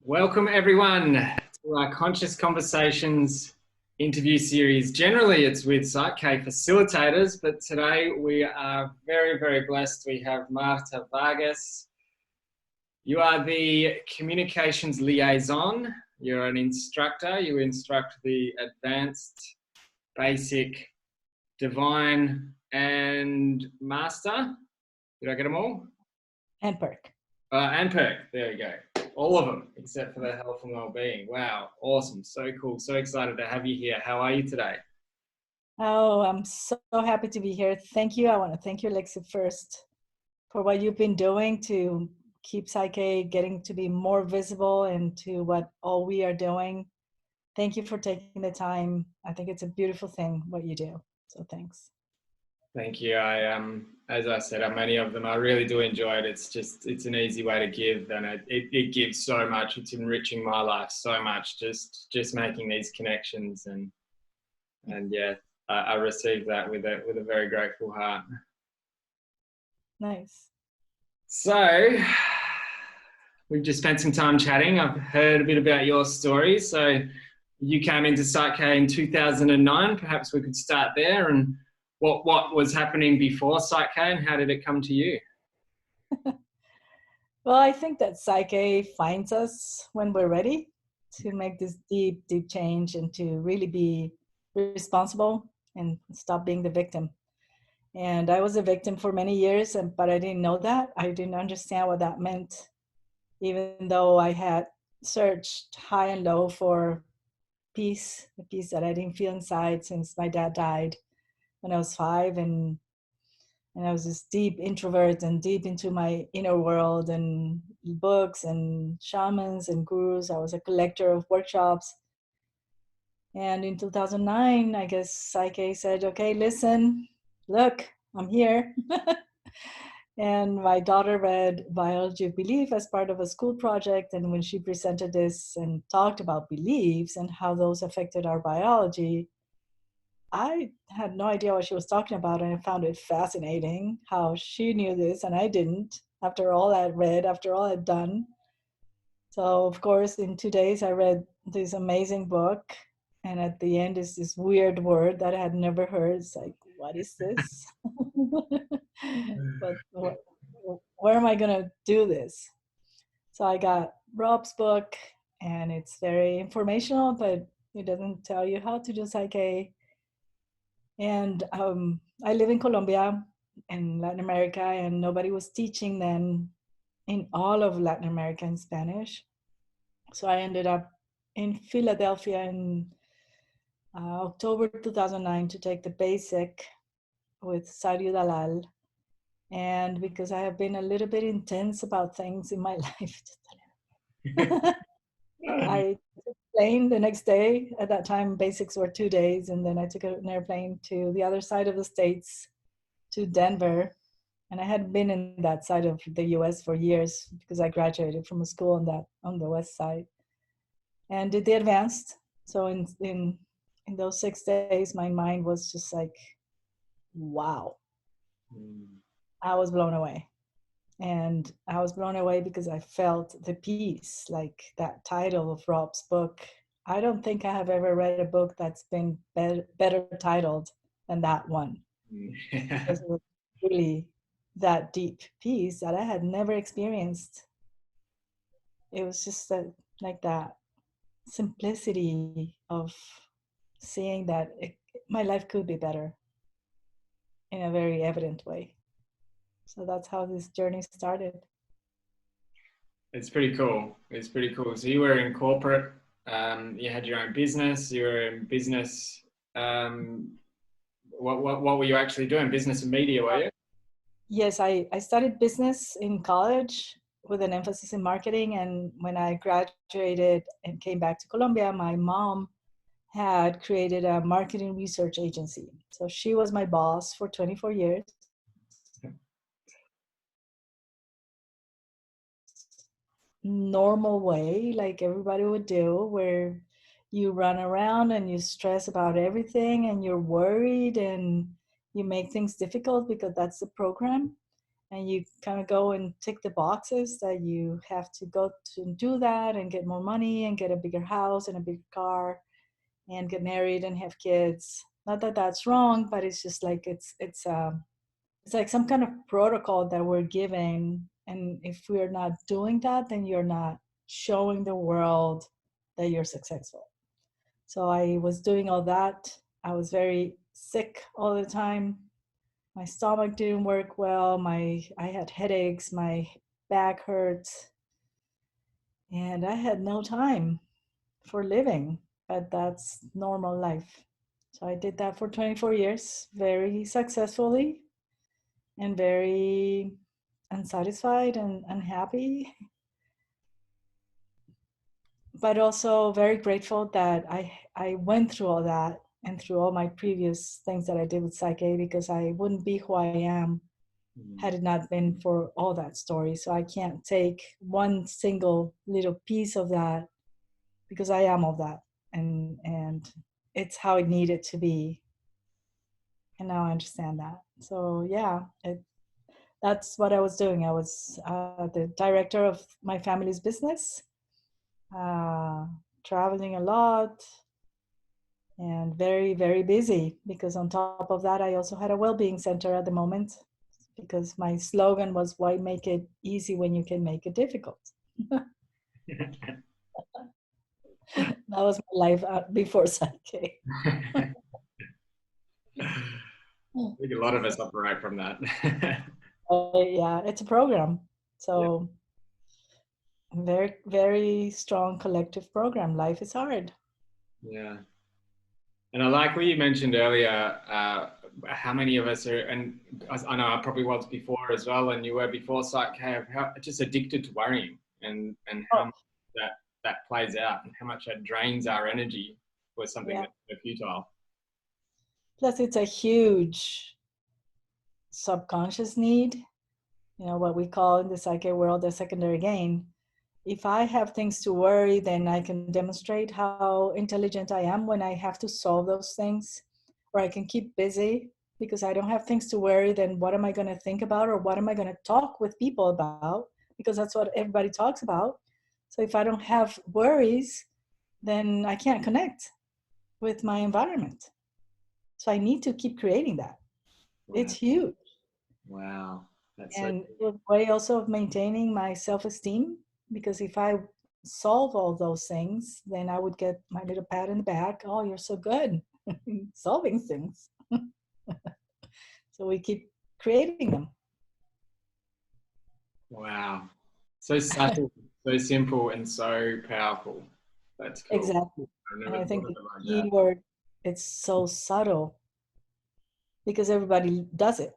Welcome everyone to our Conscious Conversations interview series. Generally it's with PSYCH-K facilitators, but today we are very, very blessed. We have Marta Vargas. You are the communications liaison. You're an instructor. You instruct the advanced, basic, divine, and master. Did I get them all? And perk. And perk. There we go. All of them, except for the health and well-being. Wow, awesome, so cool, so excited to have you here. How are you today? Oh, I'm so happy to be here. Thank you. I want to thank you, Lexi, first for what you've been doing to keep PSYCH-K getting to be more visible and to what all we are doing. Thank you for taking the time. I think it's a beautiful thing, what you do. So thanks. Thank you. As I said, many of them, I really do enjoy it. It's an easy way to give, and it gives so much. It's enriching my life so much, just making these connections, and yeah, I received that with a very grateful heart. Nice. So we've just spent some time chatting. I've heard a bit about your story. So you came into PSYCH-K in 2009. Perhaps we could start there, and what was happening before PSYCH-K and how did it come to you? Well, I think that PSYCH-K finds us when we're ready to make this deep, deep change and to really be responsible and stop being the victim. And I was a victim for many years, but I didn't know that. I didn't understand what that meant, even though I had searched high and low for peace, the peace that I didn't feel inside since my dad died when I was 5. And I was this deep introvert and deep into my inner world and books and shamans and gurus. I was a collector of workshops. And in 2009, I guess PSYCH-K said, okay, listen, look, I'm here. And my daughter read Biology of Belief as part of a school project. And when she presented this and talked about beliefs and how those affected our biology, I had no idea what she was talking about. And I found it fascinating how she knew this and I didn't, after all I'd read, after all I'd done. So, of course, in 2 days, I read this amazing book. And at the end is this weird word that I had never heard. It's like, what is this? But where am I going to do this? So I got Rob's book, and it's very informational, but it doesn't tell you how to do PSYCH-K. And I live in Colombia, in Latin America, and nobody was teaching then in all of Latin America in Spanish. So I ended up in Philadelphia in October 2009 to take the basic with Sario Dalal. And because I have been a little bit intense about things in my life, I took a plane the next day. At that time, basics were 2 days. And then I took an airplane to the other side of the States, to Denver. And I had been in that side of the US for years because I graduated from a school on the west side. And did the advanced. So in those 6 days, my mind was just like, wow. I was blown away. And I was blown away because I felt the peace, like that title of Rob's book. I don't think I have ever read a book that's been better titled than that one. Because it was really that deep peace that I had never experienced. It was just like that simplicity of seeing that my life could be better in a very evident way. So that's how this journey started. It's pretty cool. It's pretty cool. So you were in corporate, you had your own business, you were in business. What were you actually doing? Business and media, were you? Yes, I studied business in college with an emphasis in marketing. And when I graduated and came back to Colombia, my mom had created a marketing research agency. So she was my boss for 24 years. Normal way, like everybody would do, where you run around and you stress about everything and you're worried and you make things difficult because that's the program. and you kind of go and tick the boxes that you have to go to do that and get more money and get a bigger house and a bigger car and get married and have kids. Not that that's wrong, but it's just like it's like some kind of protocol that we're given, and if we're not doing that, then you're not showing the world that you're successful. So I was doing all that. I was very sick all the time. My stomach didn't work well. I had headaches. My back hurt, and I had no time for living. But that's normal life. So I did that for 24 years, very successfully, and very unsatisfied and unhappy, but also very grateful that I went through all that and through all my previous things that I did with Psych-K, because I wouldn't be who I am had it not been for all that story. So I can't take one single little piece of that, because I am all that, and it's how it needed to be. And now I understand that. So yeah, that's what I was doing. I was the director of my family's business, uh, traveling a lot, and very, very busy, because on top of that, I also had a well-being center at the moment, because my slogan was, why make it easy when you can make it difficult? That was my life before Psych-K. I think a lot of us operate from that. Yeah, it's a program. So very, very strong collective program. Life is hard. Yeah. And I like what you mentioned earlier, how many of us are, and I know I probably was before as well, and you were before Psych-K, how just addicted to worrying, and how much that plays out, and how much that drains our energy for something that's so futile. Plus, it's a huge subconscious need, what we call in the Psych-K world the secondary gain. If I have things to worry, then I can demonstrate how intelligent I am when I have to solve those things, or I can keep busy because I don't have things to worry. Then what am I going to think about, or what am I going to talk with people about? Because that's what everybody talks about. So if I don't have worries, then I can't connect with my environment. So I need to keep creating that. Wow. It's huge. Wow. That's and so a way also of maintaining my self-esteem, because if I solve all those things, then I would get my little pat in the back. Oh, you're so good solving things. So we keep creating them. wow. So subtle, so simple, and so powerful. That's cool. Exactly. I And never I think thought the of it like key that. word, it's so subtle, because everybody does it.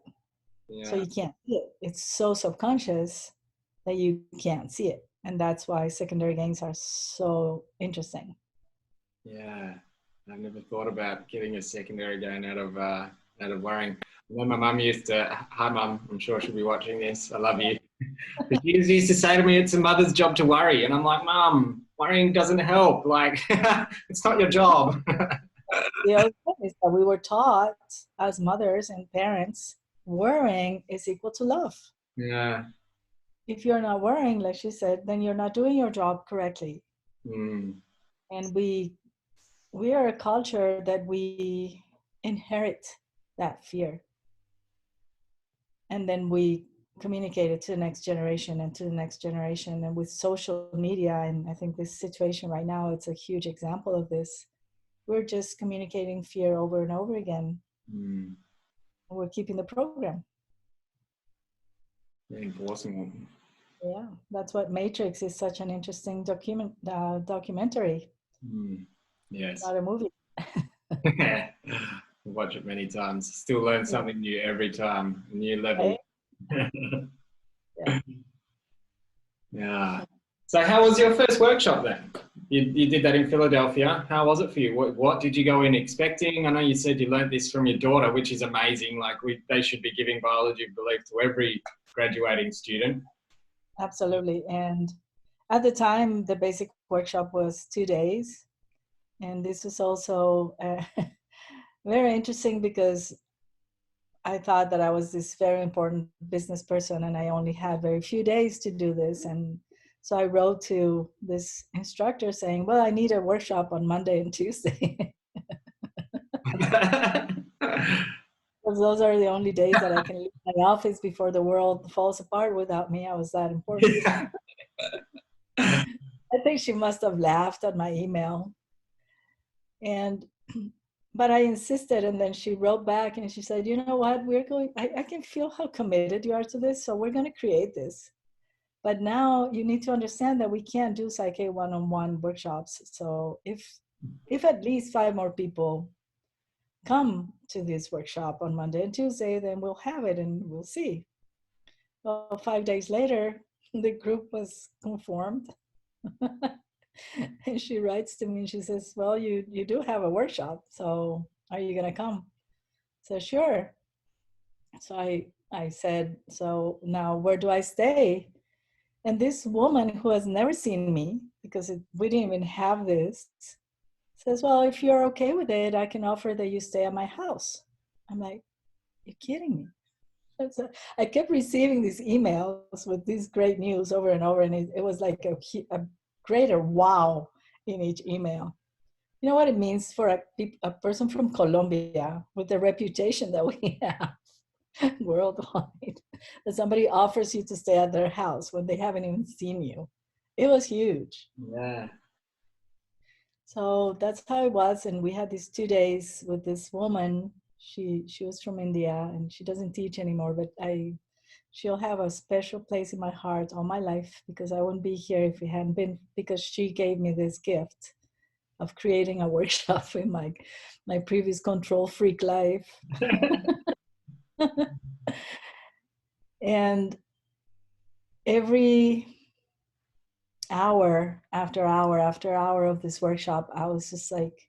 So Yeah. you can't see it. It's so subconscious that you can't see it. And that's why secondary gains are so interesting. Yeah. I've never thought about getting a secondary gain out of worrying. And then my mum used to, hi mum, I'm sure she'll be watching this. I love you. But she used to say to me, it's a mother's job to worry. And I'm like, Mum, worrying doesn't help. Like, it's not your job. The other thing is that we were taught as mothers and parents, worrying is equal to love. Yeah. If you're not worrying, like she said, then you're not doing your job correctly. Mm. And we are a culture that we inherit that fear. And then we communicate it to the next generation and to the next generation. And with social media, and I think this situation right now, it's a huge example of this. We're just communicating fear over and over again. Mm. We're keeping the program. Reinforcing Yeah, that's what Matrix is, such an interesting documentary. it. Yes. Not a movie. Watch it many times. Still learn something new every time. New level. Right? Yeah. Yeah. So how was your first workshop then? You did that in Philadelphia. How was it for you? What did you go in expecting? I know you said you learned this from your daughter, which is amazing. Like they should be giving biology of belief to every graduating student. Absolutely. And at the time, the basic workshop was 2 days. And this was also very interesting, because I thought that I was this very important business person and I only had very few days to do this. And so I wrote to this instructor saying, well, I need a workshop on Monday and Tuesday. Because those are the only days that I can leave my office before the world falls apart without me. I was that important. I think she must have laughed at my email. And but I insisted, and then she wrote back and she said, you know what, I can feel how committed you are to this, so we're going to create this. But now you need to understand that we can't do PSYCH-K one-on-one workshops. So if at least 5 more people come to this workshop on Monday and Tuesday, then we'll have it and we'll see. Well, 5 days later, the group was conformed. And she writes to me and she says, well, you do have a workshop, so are you gonna come? So sure. So I said, so now where do I stay? And this woman who has never seen me, because we didn't even have this, says, well, if you're okay with it, I can offer that you stay at my house. I'm like, you're kidding me. So I kept receiving these emails with these great news over and over, and it was like a greater wow in each email. You know what it means for a person from Colombia with the reputation that we have worldwide, that somebody offers you to stay at their house when they haven't even seen you. It was huge. Yeah. So that's how it was. And we had these 2 days with this woman. She was from India and she doesn't teach anymore, but she'll have a special place in my heart all my life, because I wouldn't be here if it hadn't been because she gave me this gift of creating a workshop in my previous control freak life. And every hour after hour after hour of this workshop, I was just like,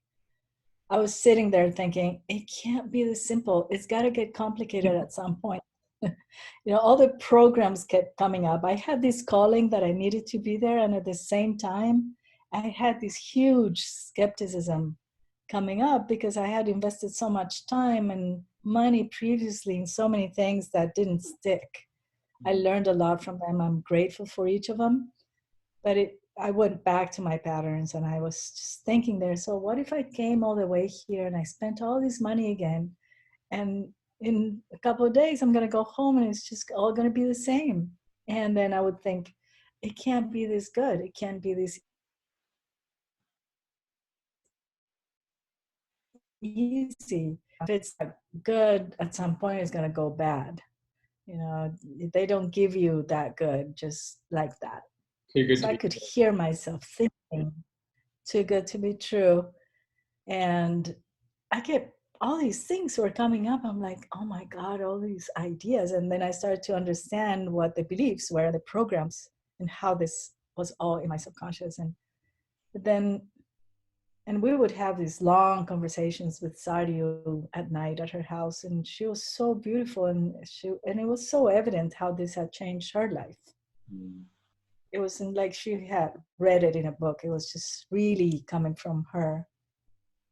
I was sitting there thinking, it can't be this simple. It's got to get complicated at some point. You know, all the programs kept coming up. I had this calling that I needed to be there. And at the same time, I had this huge skepticism coming up because I had invested so much time and money previously in so many things that didn't stick. I learned a lot from them. I'm grateful for each of them. But I went back to my patterns and I was just thinking there, so what if I came all the way here and I spent all this money again, and in a couple of days I'm going to go home and it's just all going to be the same? And then I would think, it can't be this good. It can't be this easy. If it's good, at some point it's going to go bad. You know, they don't give you that good just like that. So I could hear myself thinking, too good to be true. And I kept, all these things were coming up. I'm like, oh my God, all these ideas. And then I started to understand what the beliefs were, the programs, and how this was all in my subconscious. And then, and we would have these long conversations with Saryu at night at her house. And she was so beautiful. And it was so evident how this had changed her life. It wasn't like she had read it in a book. It was just really coming from her.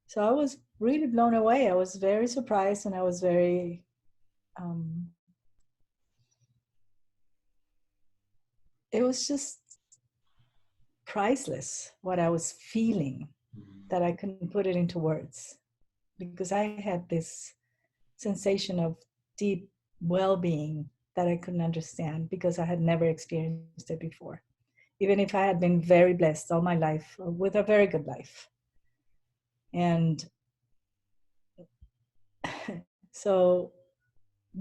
So I was really blown away. I was very surprised, and I was very, it was just priceless what I was feeling, that I couldn't put it into words, because I had this sensation of deep well-being that I couldn't understand because I had never experienced it before, even if I had been very blessed all my life with a very good life. And so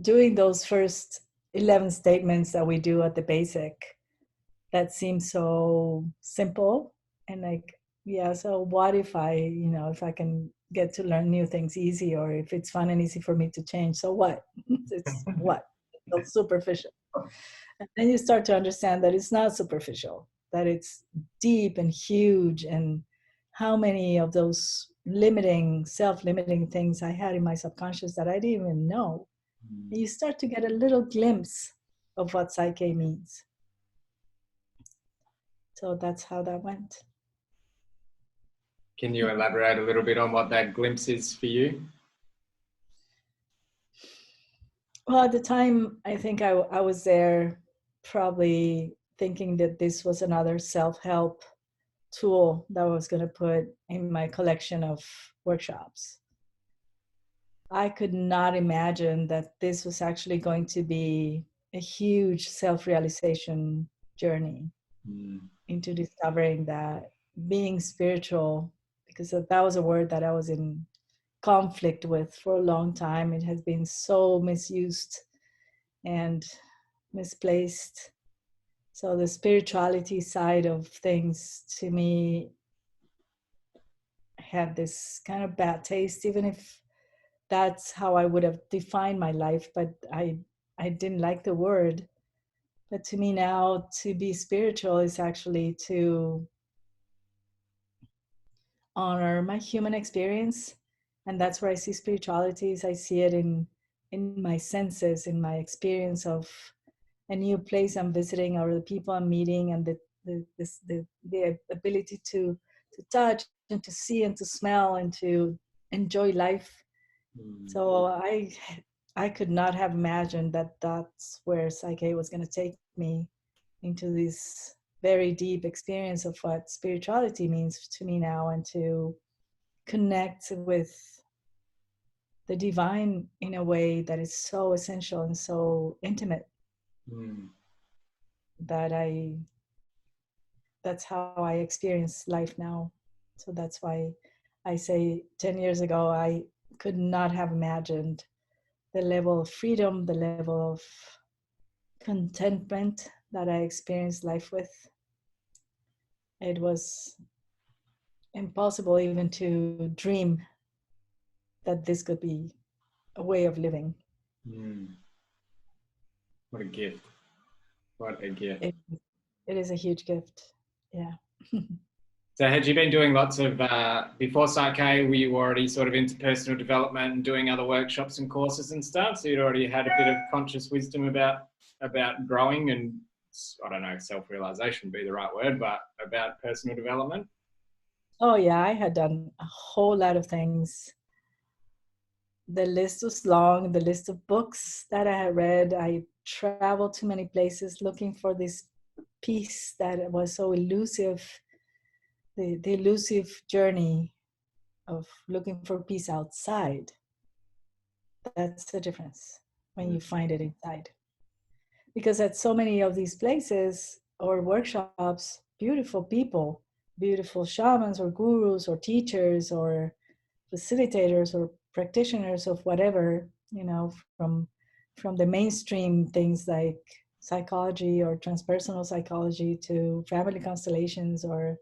doing those first 11 statements that we do at the basic, that seems so simple and like, yeah, so what if if I can get to learn new things easy, or if it's fun and easy for me to change, so what? It's what? It's so superficial. And then you start to understand that it's not superficial, that it's deep and huge, and how many of those self-limiting things I had in my subconscious that I didn't even know. And you start to get a little glimpse of what PSYCH-K means. So that's how that went. Can you elaborate a little bit on what that glimpse is for you? Well, at the time, I think I was there probably thinking that this was another self-help tool that I was going to put in my collection of workshops. I could not imagine that this was actually going to be a huge self-realization journey into discovering that being spiritual, because that was a word that I was in conflict with for a long time. It has been so misused and misplaced. So the spirituality side of things to me had this kind of bad taste, even if that's how I would have defined my life, but I didn't like the word. But to me now, to be spiritual is actually to honor my human experience. And that's where I see spirituality is I see it in my senses, in my experience of a new place I'm visiting or the people I'm meeting, and the ability to touch and to see and to smell and to enjoy life. So I could not have imagined that that's where PSYCH-K was going to take me, into this very deep experience of what spirituality means to me now, and to connect with the divine in a way that is so essential and so intimate that that's how I experience life now. So that's why I say 10 years ago, I could not have imagined the level of freedom, the level of contentment that I experienced life with. It was impossible even to dream that this could be a way of living. What a gift. What a gift. It is a huge gift. Yeah. So had you been doing lots of, before PSYCH-K, were you already sort of into personal development and doing other workshops and courses and stuff? So you'd already had a bit of conscious wisdom about growing and, I don't know if self-realization would be the right word, but about personal development? Oh yeah, I had done a whole lot of things. The list was long, the list of books that I had read. I traveled to many places looking for this peace that was so elusive, the elusive journey of looking for peace outside. That's the difference when you find it inside. Because at so many of these places or workshops, beautiful people, beautiful shamans or gurus or teachers or facilitators or practitioners of whatever, you know, from the mainstream things like psychology or transpersonal psychology to family constellations or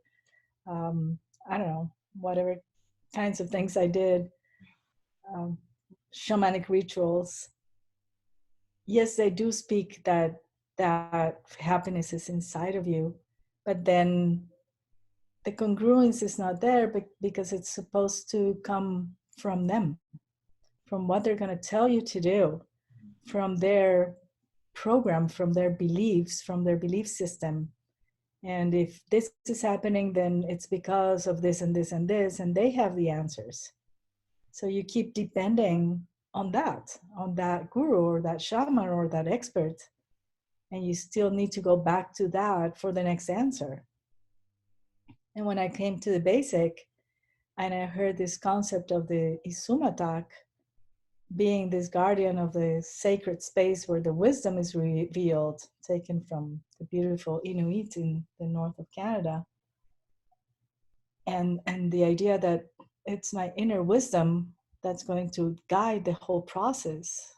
I don't know, whatever kinds of things I did, um, shamanic rituals. Yes, they do speak that happiness is inside of you, but then the congruence is not there because it's supposed to come from them, from what they're going to tell you to do, from their program, from their beliefs, from their belief system. And if this is happening, then it's because of this and this and this, and they have the answers. So you keep depending on that guru or that shaman or that expert, and you still need to go back to that for the next answer. And when I came to the basic and I heard this concept of the Isumatak being this guardian of the sacred space where the wisdom is revealed, taken from the beautiful Inuit in the north of Canada, and the idea that it's my inner wisdom that's going to guide the whole process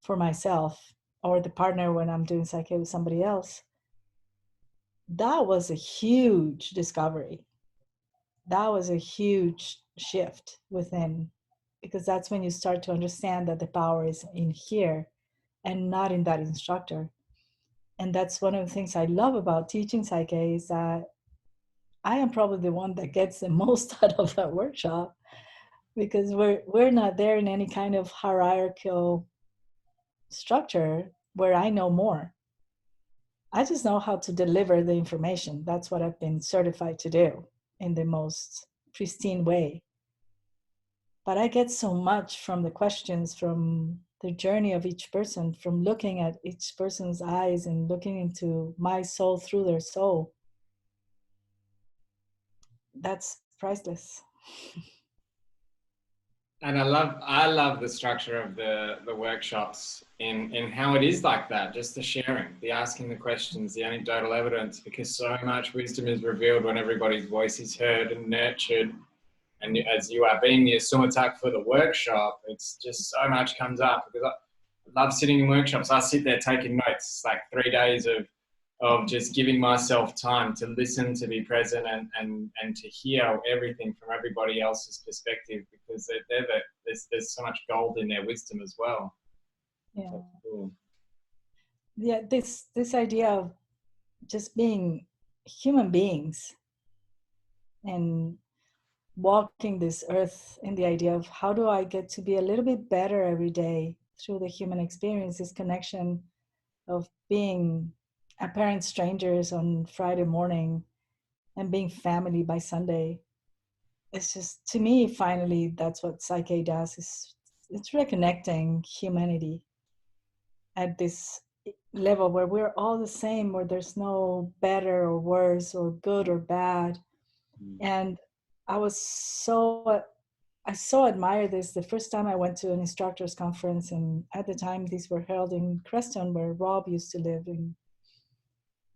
for myself or the partner when I'm doing psyche with somebody else. That was a huge discovery. That was a huge shift within, because that's when you start to understand that the power is in here and not in that instructor. And that's one of the things I love about teaching psyche is that I am probably the one that gets the most out of that workshop, because we're not there in any kind of hierarchical structure where I know more. I just know how to deliver the information. That's what I've been certified to do in the most pristine way. But I get so much from the questions, from the journey of each person, from looking at each person's eyes and looking into my soul through their soul. That's priceless. And I love the structure of the workshops in how it is like that, just the sharing, the asking the questions, the anecdotal evidence, because so much wisdom is revealed when everybody's voice is heard and nurtured. And as you are being the Sumatak for the workshop, it's just so much comes up, because I love sitting in workshops. I sit there taking notes. It's like 3 days of just giving myself time to listen, to be present, and to hear everything from everybody else's perspective, because there's so much gold in their wisdom as well. Yeah. That's cool. Yeah, this idea of just being human beings and walking this earth in the idea of how do I get to be a little bit better every day through the human experience, this connection of being apparent strangers on Friday morning and being family by Sunday. It's just, to me, finally, that's what PSYCH-K does, is it's reconnecting humanity at this level where we're all the same, where there's no better or worse or good or bad. And I so admire this the first time I went to an instructors conference, and at the time these were held in Creston, where Rob used to live. And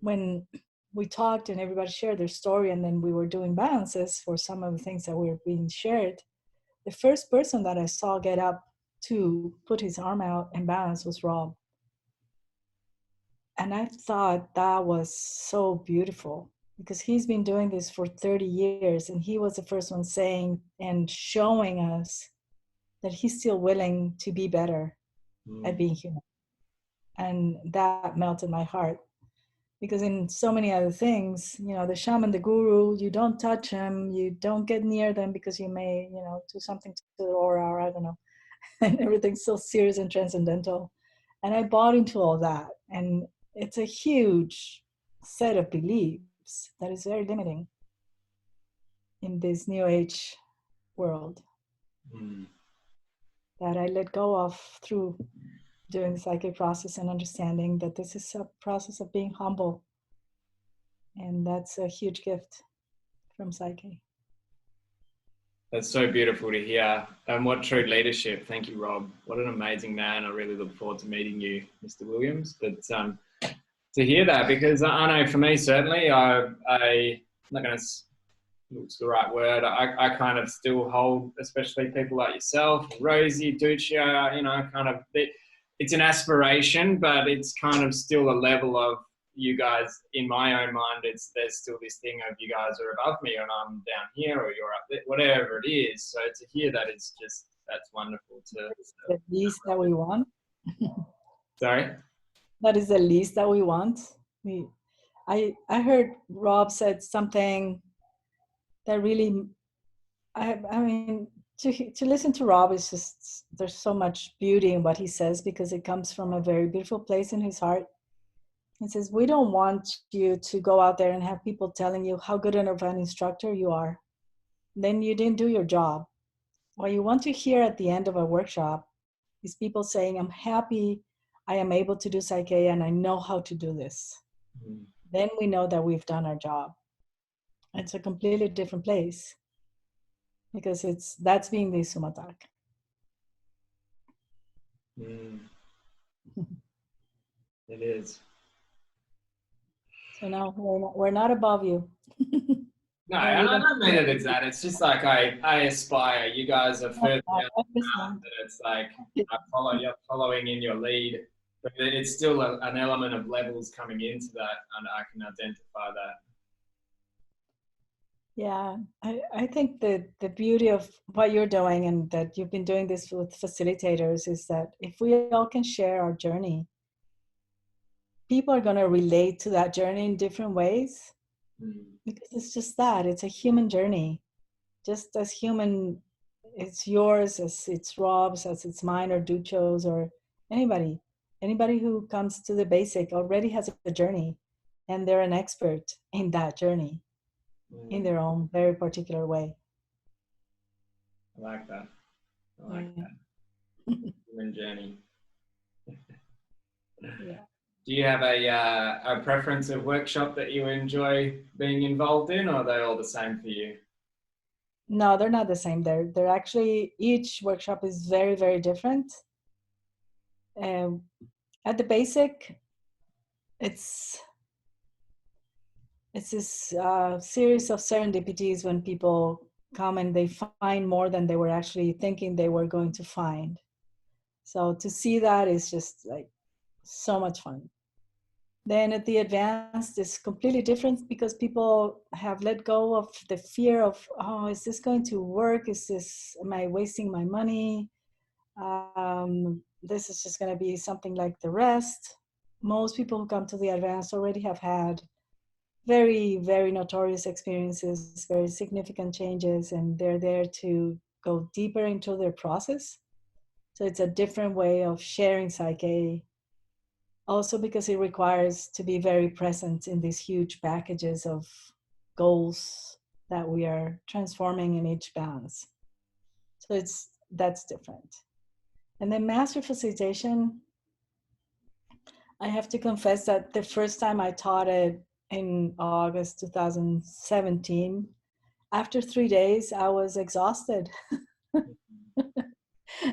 when we talked and everybody shared their story, and then we were doing balances for some of the things that were being shared, the first person that I saw get up to put his arm out and balance was Rob. And I thought that was so beautiful, because he's been doing this for 30 years, and he was the first one saying and showing us that he's still willing to be better at being human. And that melted my heart, because in so many other things, you know, the shaman, the guru, you don't touch them, you don't get near them, because you may, you know, do something to the aura, or I don't know, and everything's so serious and transcendental. And I bought into all that, and it's a huge set of beliefs that is very limiting in this new age world, that I let go of through doing the psychic process and understanding that this is a process of being humble. And that's a huge gift from PSYCH-K. That's so beautiful to hear. And what true leadership. Thank you, Rob. What an amazing man. I really look forward to meeting you, Mr. Williams. But to hear that, because I know for me, certainly, I'm not going to, what's the right word? I kind of still hold, especially people like yourself, Rosie, Duccia, you know, kind of, it's an aspiration, but it's kind of still a level of, you guys, in my own mind, there's still this thing of you guys are above me and I'm down here, or you're up there, whatever it is. So to hear that, it's just, that's wonderful. The least that we want. Sorry? That is the least that we want. I heard Rob said something that really, I mean, to listen to Rob is just, there's so much beauty in what he says, because it comes from a very beautiful place in his heart. He says, we don't want you to go out there and have people telling you how good of an instructor you are. Then you didn't do your job. What you want to hear at the end of a workshop is people saying, I'm happy I am able to do PSYCH-K and I know how to do this. Then we know that we've done our job. It's a completely different place, because that's being the Sumatak. It is. So now we're not above you. No, I don't mean that it's that. It's just like I aspire. You guys are further down that it's like you're following in your lead. But it's still an element of levels coming into that, and I can identify that. Yeah, I think that the beauty of what you're doing, and that you've been doing this with facilitators, is that if we all can share our journey, people are going to relate to that journey in different ways. Because it's just that, it's a human journey. Just as human, it's yours, as it's Rob's, as it's mine, or Ducho's, or anybody. Anybody who comes to the basic already has a journey, and they're an expert in that journey in their own very particular way. I like that. I like that. Human journey. Yeah. Do you have a preference of workshop that you enjoy being involved in, or are they all the same for you? No, they're not the same. They're actually, each workshop is very, very different. At the basic, it's this series of serendipities when people come and they find more than they were actually thinking they were going to find. So to see that is just like so much fun. Then at the advanced, it's completely different because people have let go of the fear of, oh, is this going to work? Am I wasting my money? This is just going to be something like the rest. Most people who come to the advanced already have had very, very notorious experiences, very significant changes, and they're there to go deeper into their process. So it's a different way of sharing Psych-K. Also because it requires to be very present in these huge packages of goals that we are transforming in each balance. So that's different. And then master facilitation, I have to confess that the first time I taught it in August 2017, after 3 days, I was exhausted.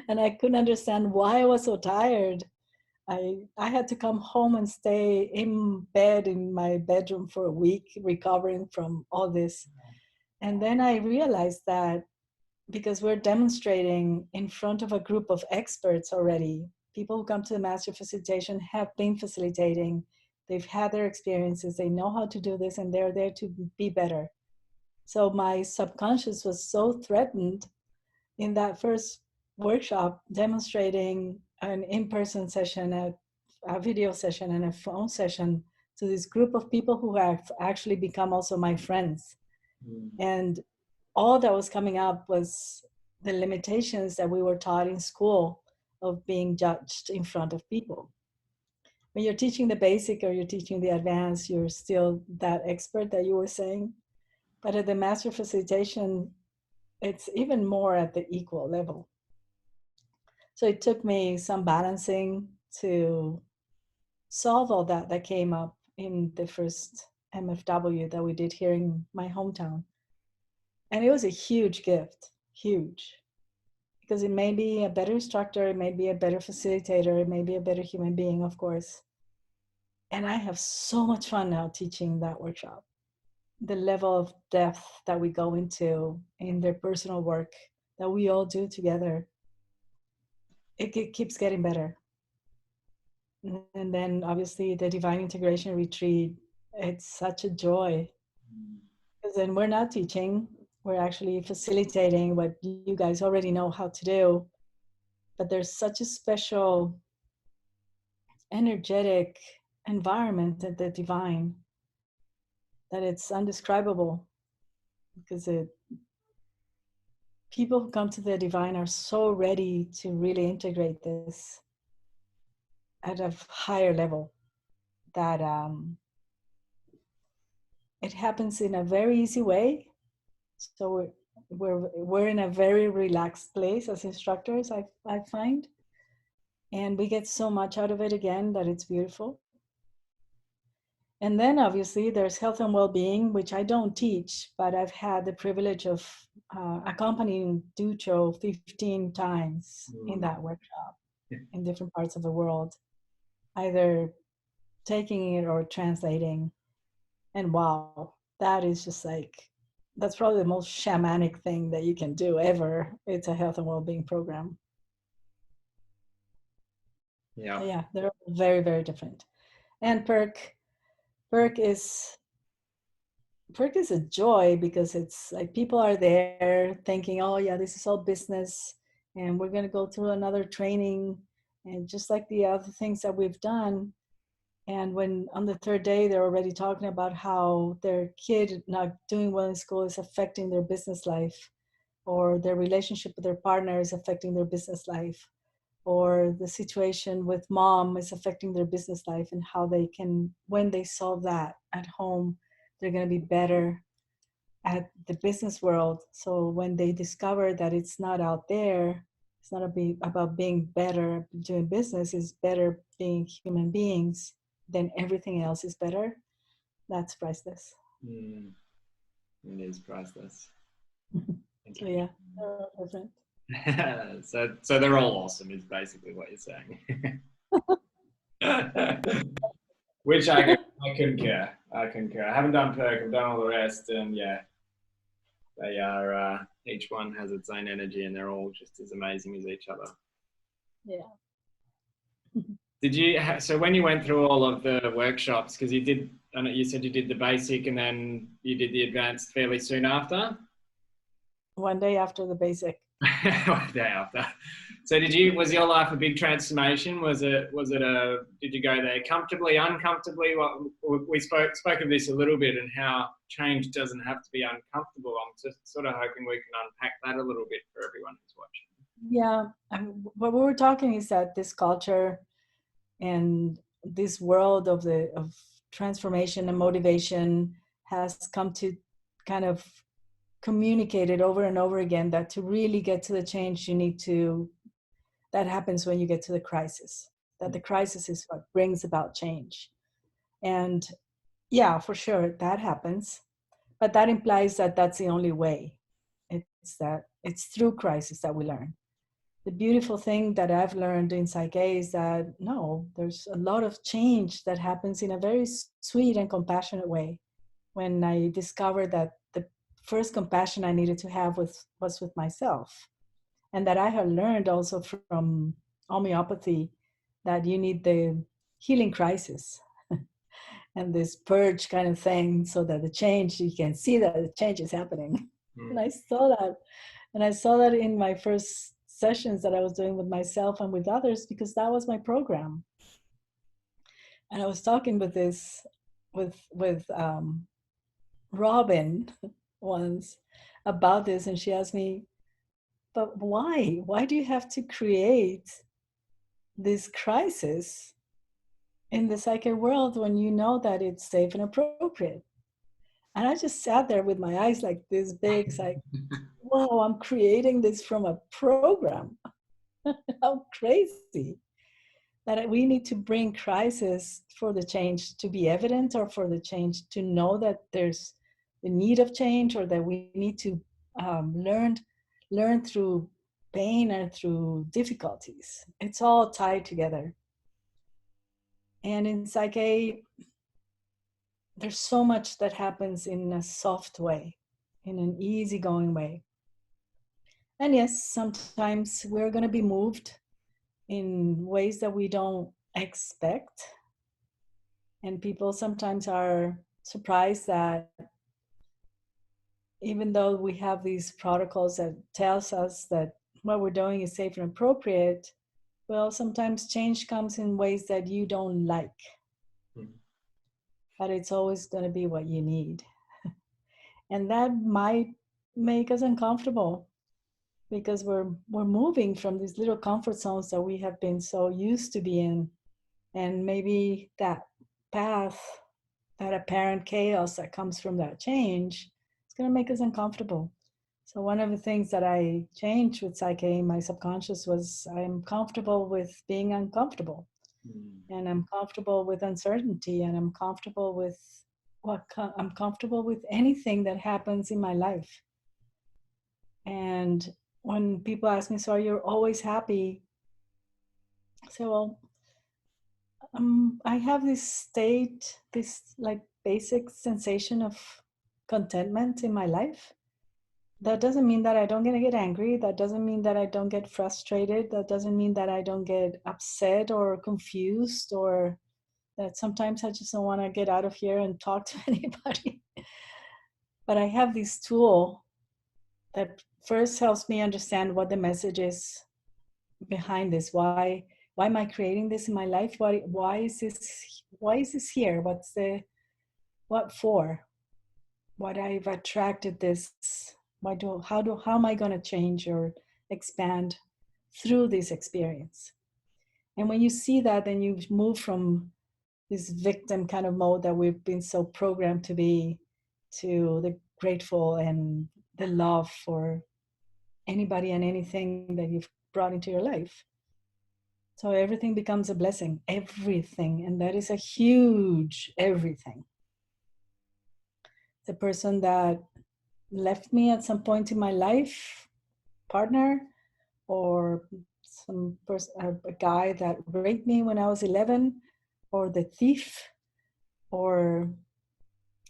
And I couldn't understand why I was so tired. I had to come home and stay in bed in my bedroom for a week, recovering from all this. And then I realized that because we're demonstrating in front of a group of experts already, people who come to the master facilitation have been facilitating, they've had their experiences, they know how to do this, and they're there to be better. So my subconscious was so threatened in that first workshop, demonstrating an in-person session, a video session, and a phone session to this group of people who have actually become also my friends. And all that was coming up was the limitations that we were taught in school of being judged in front of people. When you're teaching the basic or you're teaching the advanced, you're still that expert that you were saying. But at the master facilitation, it's even more at the equal level. So it took me some balancing to solve all that came up in the first MFW that we did here in my hometown. And it was a huge gift, huge. Because it may be a better instructor, it may be a better facilitator, it may be a better human being, of course. And I have so much fun now teaching that workshop. The level of depth that we go into in their personal work that we all do together, it keeps getting better. And then obviously the Divine Integration Retreat, it's such a joy. Because then we're not teaching, we're actually facilitating what you guys already know how to do. But there's such a special energetic environment at the divine that it's undescribable, because people who come to the divine are so ready to really integrate this at a higher level that it happens in a very easy way. So we're in a very relaxed place as instructors, I find, and we get so much out of it again that it's beautiful. And then obviously there's health and well-being, which I don't teach, but I've had the privilege of accompanying Ducho 15 times in that workshop in different parts of the world, either taking it or translating. And wow, that is just like, that's probably the most shamanic thing that you can do ever. It's a health and well-being program. Yeah. So yeah, they're very, very different. And Perk is a joy, because it's like people are there thinking, oh yeah, this is all business and we're going to go through another training, and just like the other things that we've done. And when on the third day they're already talking about how their kid not doing well in school is affecting their business life, or their relationship with their partner is affecting their business life, or the situation with mom is affecting their business life, and how they can, when they solve that at home, they're going to be better at the business world. So when they discover that it's not out there, It's not about being better doing business. It's better being human beings. Then everything else is better. That's priceless. Mm, it is priceless. So yeah, they're all different. So they're all awesome is basically what you're saying. Which I concur. I concur. I haven't done perk, I've done all the rest, and yeah, they are each one has its own energy and they're all just as amazing as each other. Yeah. Did you so when you went through all of the workshops, because you did, I know you said you did the basic and then you did the advanced fairly soon after? One day after the basic. One day after. So was your life a big transformation? Was it did you go there comfortably, uncomfortably? We spoke of this a little bit, and how change doesn't have to be uncomfortable. I'm just sort of hoping we can unpack that a little bit for everyone who's watching. Yeah, what we were talking is that this culture and this world of transformation and motivation has come to kind of communicate it over and over again, that to really get to the change that happens when you get to the crisis, that the crisis is what brings about change. And yeah, for sure that happens, but that implies that that's the only way. It's through crisis that we learn. The beautiful thing that I've learned in PSYCH-K is that no, there's a lot of change that happens in a very sweet and compassionate way. When I discovered that the first compassion I needed to have was with myself, and that I had learned also from homeopathy that you need the healing crisis and this purge kind of thing, so that you can see that the change is happening. And I saw that. And I saw that in my first sessions that I was doing with myself and with others, because that was my program. And I was talking with Robin once about this, and she asked me, but why? Why do you have to create this crisis in the psychic world when you know that it's safe and appropriate? And I just sat there with my eyes like this big. It's like, wow, I'm creating this from a program. How crazy that we need to bring crisis for the change to be evident, or for the change to know that there's the need of change, or that we need to learn through pain and through difficulties. It's all tied together. And in PSYCH-K, there's so much that happens in a soft way, in an easygoing way. And yes, sometimes we're going to be moved in ways that we don't expect. And people sometimes are surprised that even though we have these protocols that tells us that what we're doing is safe and appropriate, well, sometimes change comes in ways that you don't like. But it's always going to be what you need. And that might make us uncomfortable, because we're moving from these little comfort zones that we have been so used to be in. And maybe that path, that apparent chaos that comes from that change, it's going to make us uncomfortable. So one of the things that I changed with PSYCH-K in my subconscious was I'm comfortable with being uncomfortable. And I'm comfortable with uncertainty, and I'm comfortable with I'm comfortable with anything that happens in my life. And when people ask me, so you're always happy? I say, well, I have this state, this like basic sensation of contentment in my life. That doesn't mean that I don't get angry. That doesn't mean that I don't get frustrated. That doesn't mean that I don't get upset or confused, or that sometimes I just don't want to get out of here and talk to anybody. But I have this tool that first helps me understand what the message is behind this. Why am I creating this in my life? Why is this here? What for? What I've attracted this? How am I going to change or expand through this experience? And when you see that, then you move from this victim kind of mode that we've been so programmed to be, to the grateful and the love for anybody and anything that you've brought into your life. So everything becomes a blessing, everything. And that is a huge everything. The person that left me at some point in my life, partner, or some person, a guy that raped me when I was 11, or the thief, or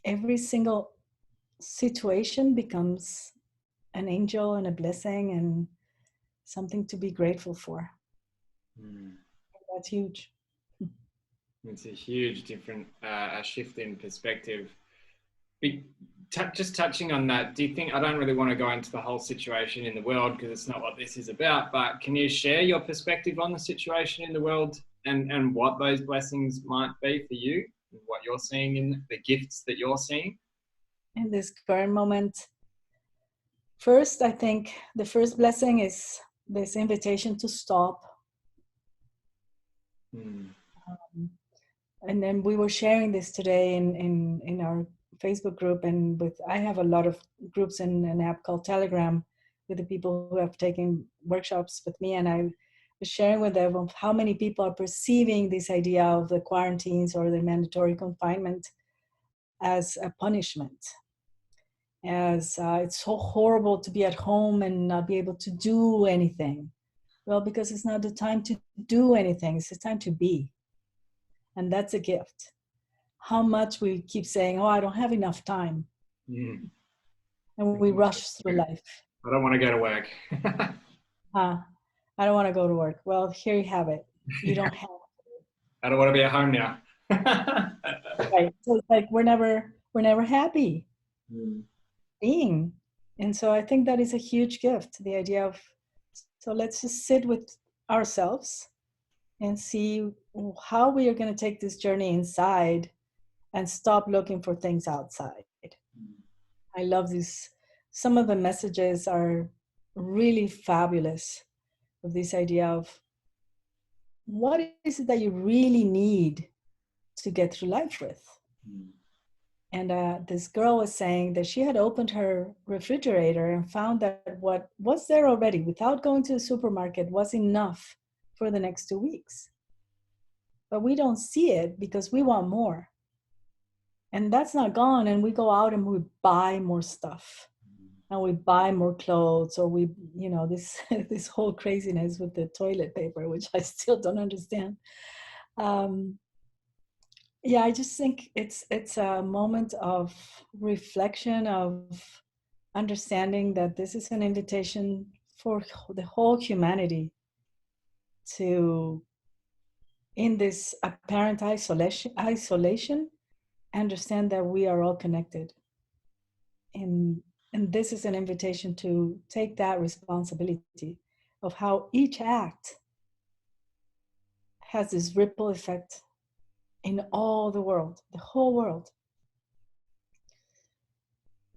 every single situation becomes an angel and a blessing and something to be grateful for. That's huge. It's a huge different a shift in perspective. Just touching on that, do you think, I don't really want to go into the whole situation in the world because it's not what this is about, but can you share your perspective on the situation in the world and what those blessings might be for you, what you're seeing in the gifts that you're seeing? In this current moment, first, I think the first blessing is this invitation to stop. And then we were sharing this today in our Facebook group, and I have a lot of groups in an app called Telegram with the people who have taken workshops with me, and I was sharing with them of how many people are perceiving this idea of the quarantines or the mandatory confinement as a punishment, as it's so horrible to be at home and not be able to do anything. Well, because it's not the time to do anything, it's the time to be. And that's a gift. How much we keep saying, oh, I don't have enough time. And we rush through life. I don't want to go to work. I don't want to go to work. Well, here you have it. You don't have to. I don't want to be at home now. Right. So it's like we're never happy being. And so I think that is a huge gift. The idea of, so let's just sit with ourselves and see how we are going to take this journey inside and stop looking for things outside. I love this. Some of the messages are really fabulous of this idea of what is it that you really need to get through life with. And this girl was saying that she had opened her refrigerator and found that what was there already without going to the supermarket was enough for the next 2 weeks. But we don't see it because we want more. And that's not gone. And we go out and we buy more stuff. And we buy more clothes, or we, this whole craziness with the toilet paper, which I still don't understand. Yeah, I just think it's a moment of reflection, of understanding that this is an invitation for the whole humanity to, in this apparent isolation, understand that we are all connected. And this is an invitation to take that responsibility of how each act has this ripple effect in all the world, the whole world.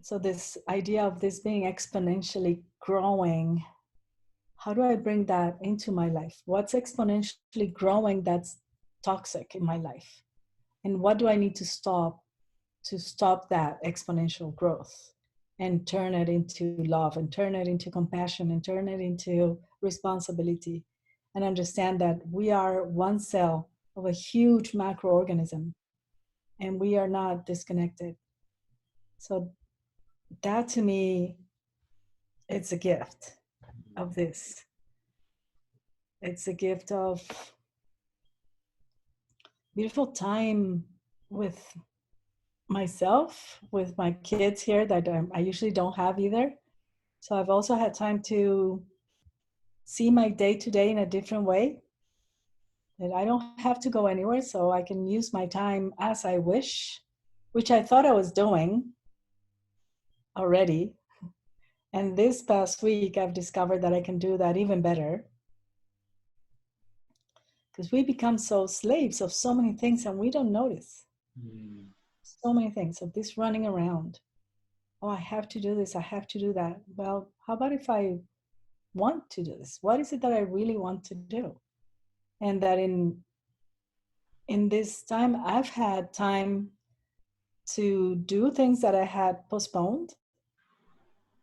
So this idea of this being exponentially growing, how do I bring that into my life? What's exponentially growing that's toxic in my life? And what do I need to stop that exponential growth and turn it into love, and turn it into compassion, and turn it into responsibility, and understand that we are one cell of a huge macroorganism and we are not disconnected. So that, to me, it's a gift of this. It's a gift of beautiful time with myself, with my kids here that I usually don't have either. So I've also had time to see my day-to-day in a different way. That I don't have to go anywhere, so I can use my time as I wish, which I thought I was doing already. And this past week, I've discovered that I can do that even better. Because we become so slaves of so many things and we don't notice. So many things of this running around. Oh, I have to do this, I have to do that. Well, how about if I want to do this? What is it that I really want to do? And that in this time, I've had time to do things that I had postponed,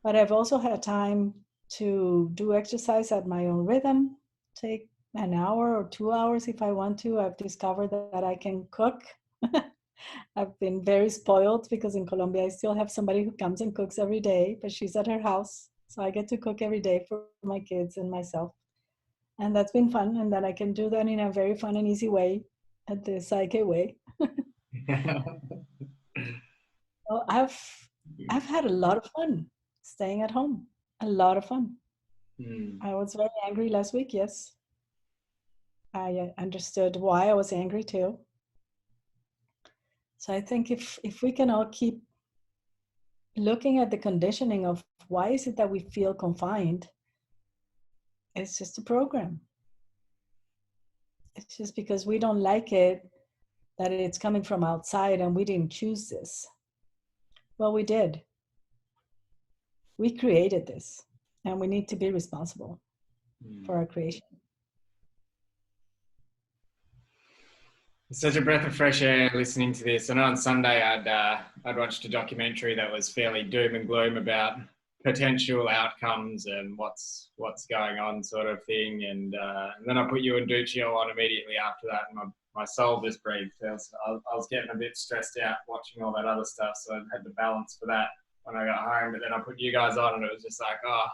but I've also had time to do exercise at my own rhythm, take an hour or 2 hours if I want to. I've discovered that I can cook. I've been very spoiled because in Colombia I still have somebody who comes and cooks every day, but she's at her house. So I get to cook every day for my kids and myself. And that's been fun. And then I can do that in a very fun and easy way, at the PSYCH-K way. So I've had a lot of fun staying at home. A lot of fun. I was very angry last week, yes. I understood why I was angry too. So I think if we can all keep looking at the conditioning of why is it that we feel confined, it's just a program. It's just because we don't like it, that it's coming from outside and we didn't choose this. Well, we did. We created this and we need to be responsible for our creation. It's such a breath of fresh air listening to this. I know on Sunday I'd watched a documentary that was fairly doom and gloom about potential outcomes and what's going on, sort of thing. And then I put you and Duccio on immediately after that, and my soul just breathed. I was getting a bit stressed out watching all that other stuff, so I had to balance for that when I got home. But then I put you guys on, and it was just like, oh,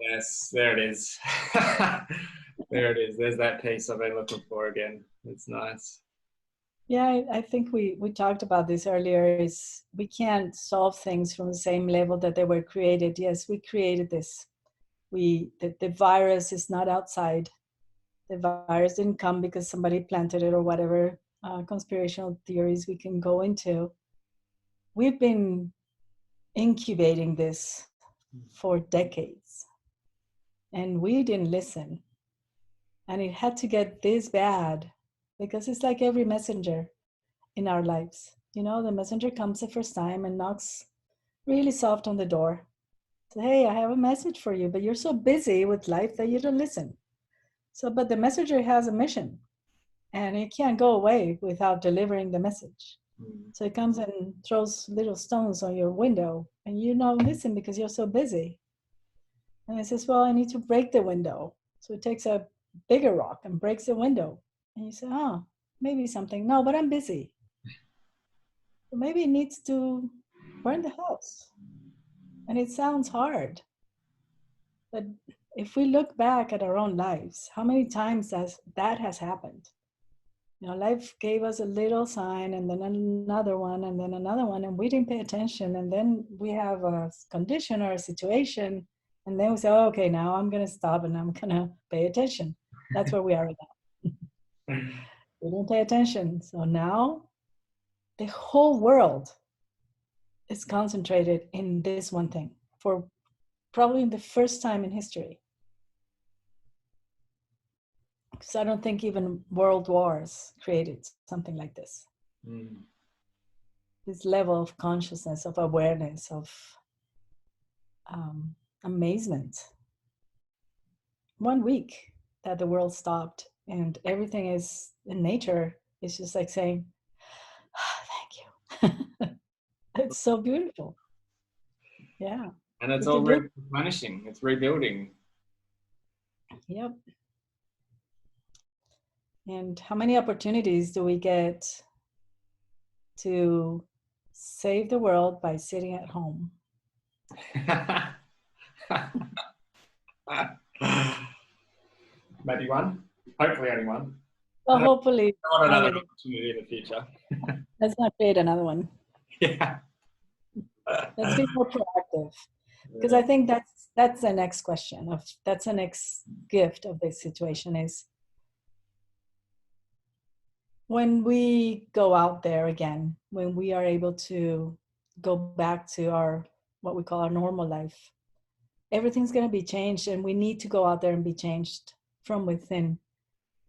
yes, there it is. There it is. There's that piece I've been looking for again. It's nice. Yeah, I think we talked about this earlier, is we can't solve things from the same level that they were created. Yes, we created this. The virus is not outside. The virus didn't come because somebody planted it or whatever conspirational theories we can go into. We've been incubating this for decades and we didn't listen. And it had to get this bad because it's like every messenger in our lives. You know, the messenger comes the first time and knocks really soft on the door. Say, hey, I have a message for you, but you're so busy with life that you don't listen. So, but the messenger has a mission and it can't go away without delivering the message. So it comes and throws little stones on your window and you don't listen because you're so busy. And it says, well, I need to break the window. So it takes a bigger rock and breaks the window. And you say, oh, maybe something. No, but I'm busy. So maybe it needs to burn the house. And it sounds hard. But if we look back at our own lives, how many times that has happened? You know, life gave us a little sign and then another one and then another one, and we didn't pay attention. And then we have a condition or a situation, and then we say, oh, okay, now I'm going to stop and I'm going to pay attention. That's where we are now. We don't pay attention. So now the whole world is concentrated in this one thing for probably the first time in history. Because I don't think even world wars created something like this. This level of consciousness, of awareness, of amazement. 1 week that the world stopped and everything is in nature is just like saying, oh, thank you. It's so beautiful. Yeah. And it's all replenishing, it's rebuilding. Yep. And how many opportunities do we get to save the world by sitting at home? Maybe one, hopefully only one. Well, hopefully. Not another opportunity in the future. Let's not create another one. Yeah. Let's be more proactive. Because I think that's the next question, that's the next gift of this situation, is when we go out there again, when we are able to go back to our, what we call our normal life, everything's going to be changed, and we need to go out there and be changed from within.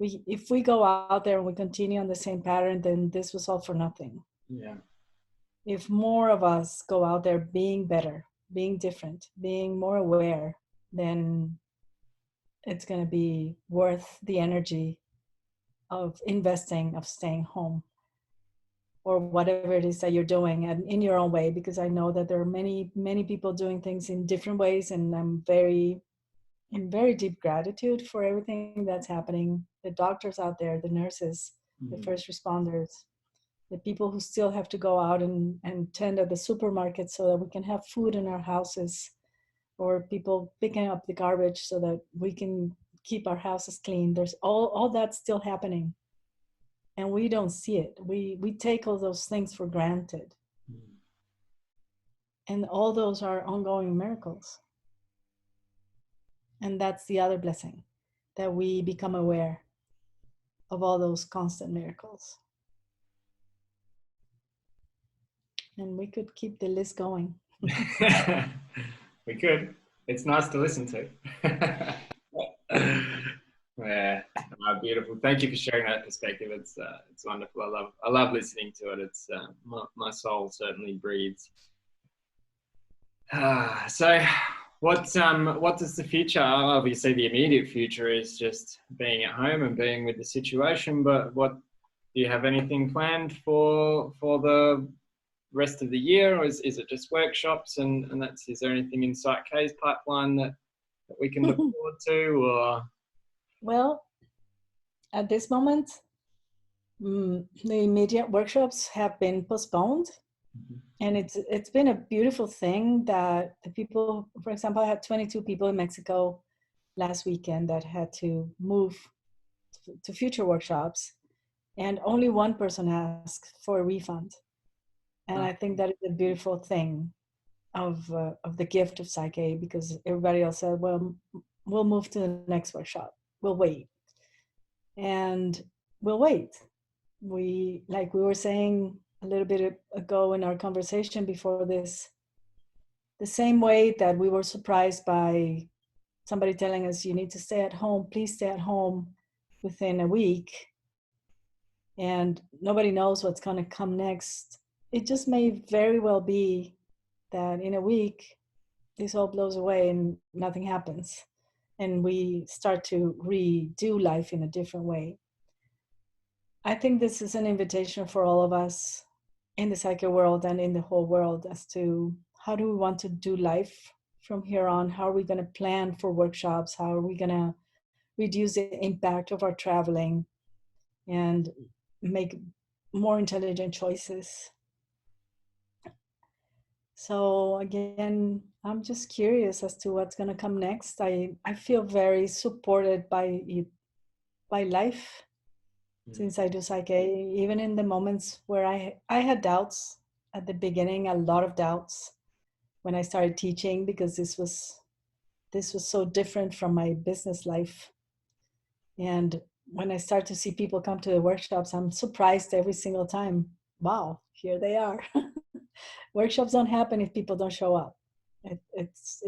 If we go out there and we continue on the same pattern, then this was all for nothing. Yeah. If more of us go out there being better, being different, being more aware, then it's going to be worth the energy of investing, of staying home. or whatever it is that you're doing, and in your own way, because I know that there are many, many people doing things in different ways, and I'm in very deep gratitude for everything that's happening. The doctors out there, the nurses, the first responders, the people who still have to go out and tend at the supermarket so that we can have food in our houses, or people picking up the garbage so that we can keep our houses clean. There's all that still happening. And we don't see it. We take all those things for granted. And all those are ongoing miracles. And that's the other blessing, that we become aware of all those constant miracles. And we could keep the list going. We could. It's nice to listen to. Yeah, beautiful. Thank you for sharing that perspective. It's wonderful. I love listening to it. It's my soul certainly breathes. So, what does the future? Obviously, the immediate future is just being at home and being with the situation. But what do you have anything planned for the rest of the year, or is it just workshops and that's? Is there anything in PSYCH-K's pipeline that we can look forward to? Or well, at this moment, the immediate workshops have been postponed. And it's been a beautiful thing that the people, for example, I had 22 people in Mexico last weekend that had to move to future workshops, and only one person asked for a refund. And I think that is a beautiful thing of the gift of PSYCH-K, because everybody else said, well, we'll move to the next workshop. We'll wait. And we'll wait. Like we were saying a little bit ago in our conversation before this, the same way that we were surprised by somebody telling us, you need to stay at home, please stay at home within a week, and nobody knows what's going to come next. It just may very well be that in a week, this all blows away and nothing happens. And we start to redo life in a different way. I think this is an invitation for all of us in the psychic world and in the whole world as to how do we want to do life from here on? How are we going to plan for workshops? How are we going to reduce the impact of our traveling and make more intelligent choices? So again, I'm just curious as to what's going to come next. I feel very supported by life since I do PSYCH-K, even in the moments where I had doubts at the beginning, a lot of doubts when I started teaching, because this was so different from my business life. And when I start to see people come to the workshops, I'm surprised every single time. Wow, here they are. Workshops don't happen if people don't show up. It's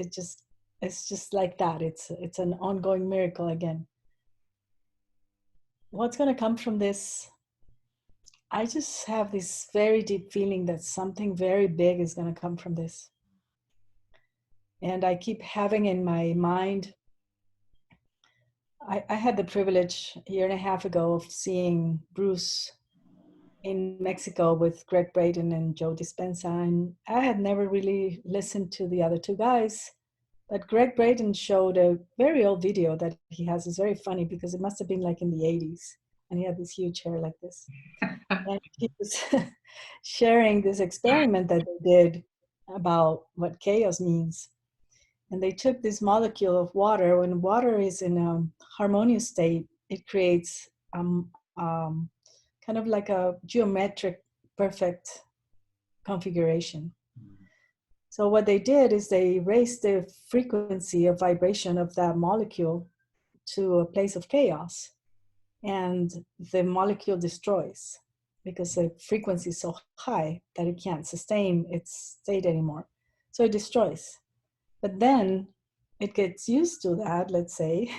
just like that. It's an ongoing miracle again. What's going to come from this? I just have this very deep feeling that something very big is going to come from this. And I keep having in my mind, I had the privilege a year and a half ago of seeing Bruce in Mexico with Greg Braden and Joe Dispenza. And I had never really listened to the other two guys, but Greg Braden showed a very old video that he has. It's very funny because it must have been like in the 80s. And he had this huge hair like this. And he was sharing this experiment that they did about what chaos means. And they took this molecule of water. When water is in a harmonious state, it creates kind of like a geometric perfect configuration. So what they did is they raised the frequency of vibration of that molecule to a place of chaos. And the molecule destroys because the frequency is so high that it can't sustain its state anymore. So it destroys. But then it gets used to that, let's say.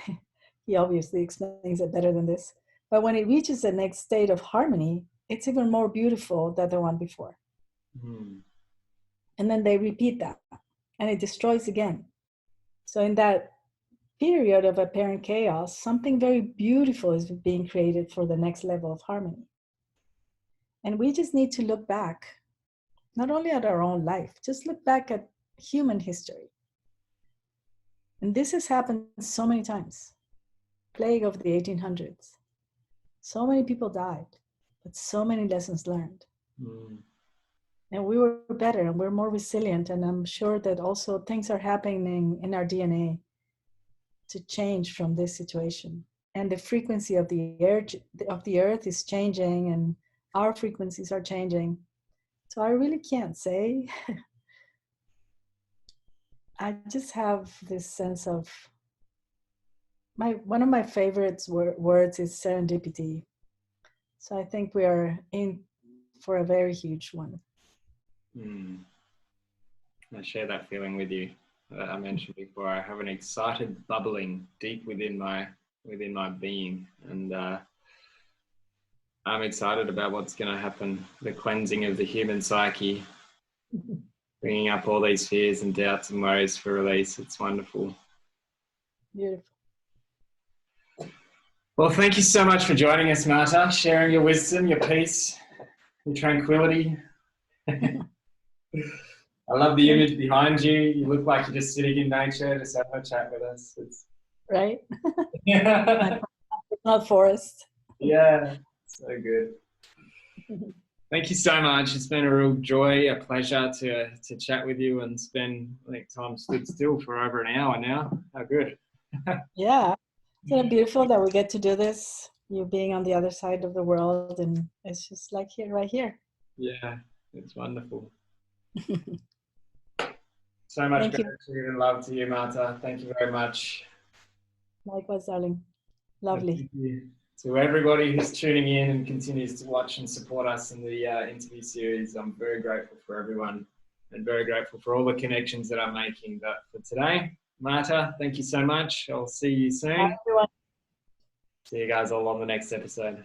He obviously explains it better than this. But when it reaches the next state of harmony, it's even more beautiful than the one before. And then they repeat that, and it destroys again. So in that period of apparent chaos, something very beautiful is being created for the next level of harmony. And we just need to look back, not only at our own life, just look back at human history. And this has happened so many times. Plague of the 1800s. So many people died, but so many lessons learned. And we were better and we're more resilient. And I'm sure that also things are happening in our DNA to change from this situation. And the frequency of the earth is changing, and our frequencies are changing. So I really can't say. I just have this sense of one of my favorite words is serendipity. So I think we are in for a very huge one. I share that feeling with you that I mentioned before. I have an excited bubbling deep within my being, and I'm excited about what's going to happen. The cleansing of the human psyche, bringing up all these fears and doubts and worries for release. It's wonderful. Beautiful. Well, thank you so much for joining us, Marta, sharing your wisdom, your peace, your tranquility. I love the image behind you. You look like you're just sitting in nature, just having a chat with us. Right? Not forest. Yeah, so good. Thank you so much. It's been a real joy, a pleasure to chat with you and spend, I think time stood still for over an hour now. How good. Yeah. Isn't it beautiful that we get to do this? You being on the other side of the world, and it's just like here, right here. Yeah, it's wonderful. So much gratitude and love to you, Marta. Thank you very much. Likewise, darling. Lovely. Thank you to everybody who's tuning in and continues to watch and support us in the interview series. I'm very grateful for everyone and very grateful for all the connections that I'm making. But for today, Marta, thank you so much. I'll see you soon. Bye, everyone. See you guys all on the next episode.